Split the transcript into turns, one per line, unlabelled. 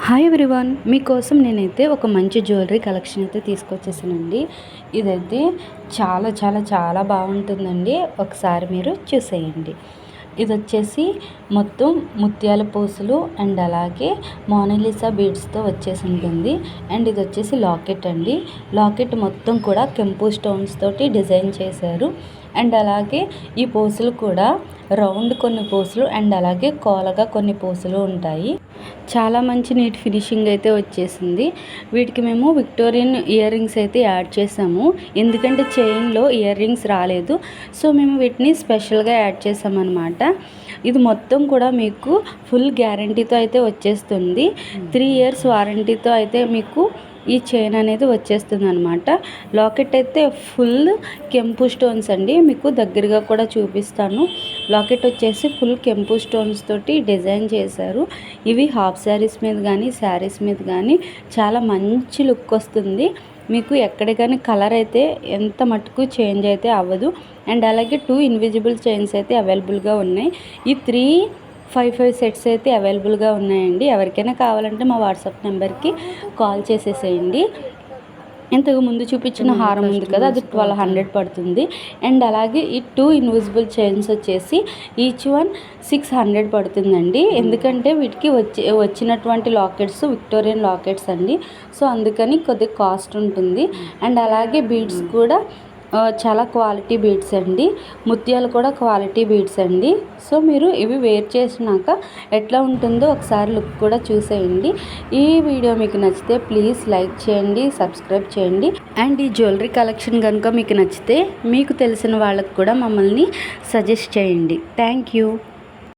Hi everyone, మీకోసం నేనైతే ఒక మంచి జ్యువెలరీ కలెక్షన్ అయితే తీసుకొచ్చేసానండి. ఇదైతే చాలా చాలా చాలా బాగుంటుందండి. ఒకసారి మీరు చూసేయండి. ఇది వచ్చేసి మొత్తం ముత్యాల పూసలు అండ్ అలాగే మోనాలిసా బీడ్స్తో వచ్చేసి ఉంటుంది. అండ్ ఇది వచ్చేసి లాకెట్ అండి. లాకెట్ మొత్తం కూడా కెంపు స్టోన్స్ తోటి డిజైన్ చేశారు. అండ్ అలాగే ఈ పూసలు కూడా రౌండ్ కొన్ని పూసలు అండ్ అలాగే కోలగా కొన్ని పూసలు ఉంటాయి. చాలా మంచి నీట్ ఫినిషింగ్ అయితే వచ్చేసింది. వీటికి మేము విక్టోరియన్ ఇయర్ రింగ్స్ అయితే యాడ్ చేసాము. ఎందుకంటే చైన్లో ఇయర్ రింగ్స్ రాలేదు, సో మేము వీటిని స్పెషల్గా యాడ్ చేసామన్నమాట. ఇది మొత్తం కూడా మీకు ఫుల్ గ్యారంటీతో అయితే వచ్చేస్తుంది. 3 years వారంటీతో అయితే మీకు ఈ చైన్ అనేది వచ్చేస్తుంది అనమాట. లాకెట్ అయితే ఫుల్ కెంపు స్టోన్స్ అండి. మీకు దగ్గరగా కూడా చూపిస్తాను. లాకెట్ వచ్చేసి ఫుల్ కెంపు స్టోన్స్ తోటి డిజైన్ చేశారు. ఇవి హాఫ్ శారీస్ మీద కానీ శారీస్ మీద కానీ చాలా మంచి లుక్ వస్తుంది. మీకు ఎక్కడ కానీ కలర్ అయితే ఎంత మటుకు చేంజ్ అయితే అవ్వదు. అండ్ అలాగే 2 ఇన్విజిబుల్ చైన్స్ అయితే అవైలబుల్గా ఉన్నాయి. ఈ 5 సెట్స్ అయితే అవైలబుల్గా ఉన్నాయండి. ఎవరికైనా కావాలంటే మా వాట్సాప్ నెంబర్కి కాల్ చేసేసేయండి. ఇంతకు ముందు చూపించిన హారం ఉంది కదా, అది 1200 పడుతుంది. అండ్ అలాగే ఈ 2 ఇన్విజిబుల్ చైన్స్ వచ్చేసి ఈచ్ వన్ 600 పడుతుందండి. ఎందుకంటే వీటికి వచ్చినటువంటి లాకెట్స్ విక్టోరియన్ లాకెట్స్ అండి. సో అందుకని కొద్దిగా కాస్ట్ ఉంటుంది. అండ్ అలాగే బీడ్స్ కూడా చాలా క్వాలిటీ బీడ్స్ అండి. ముత్యాలు కూడా క్వాలిటీ బీడ్స్ అండి. సో మీరు ఇవి వేర్ చేసినాక ఎట్లా ఉంటుందో ఒకసారి లుక్ కూడా చూసేయండి. ఈ వీడియో మీకు నచ్చితే ప్లీజ్ లైక్ చేయండి, సబ్స్క్రైబ్ చేయండి. అండ్ ఈ జ్యువెలరీ కలెక్షన్ కనుక మీకు నచ్చితే మీకు తెలిసిన వాళ్ళకు కూడా మమ్మల్ని సజెస్ట్ చేయండి. Thank you.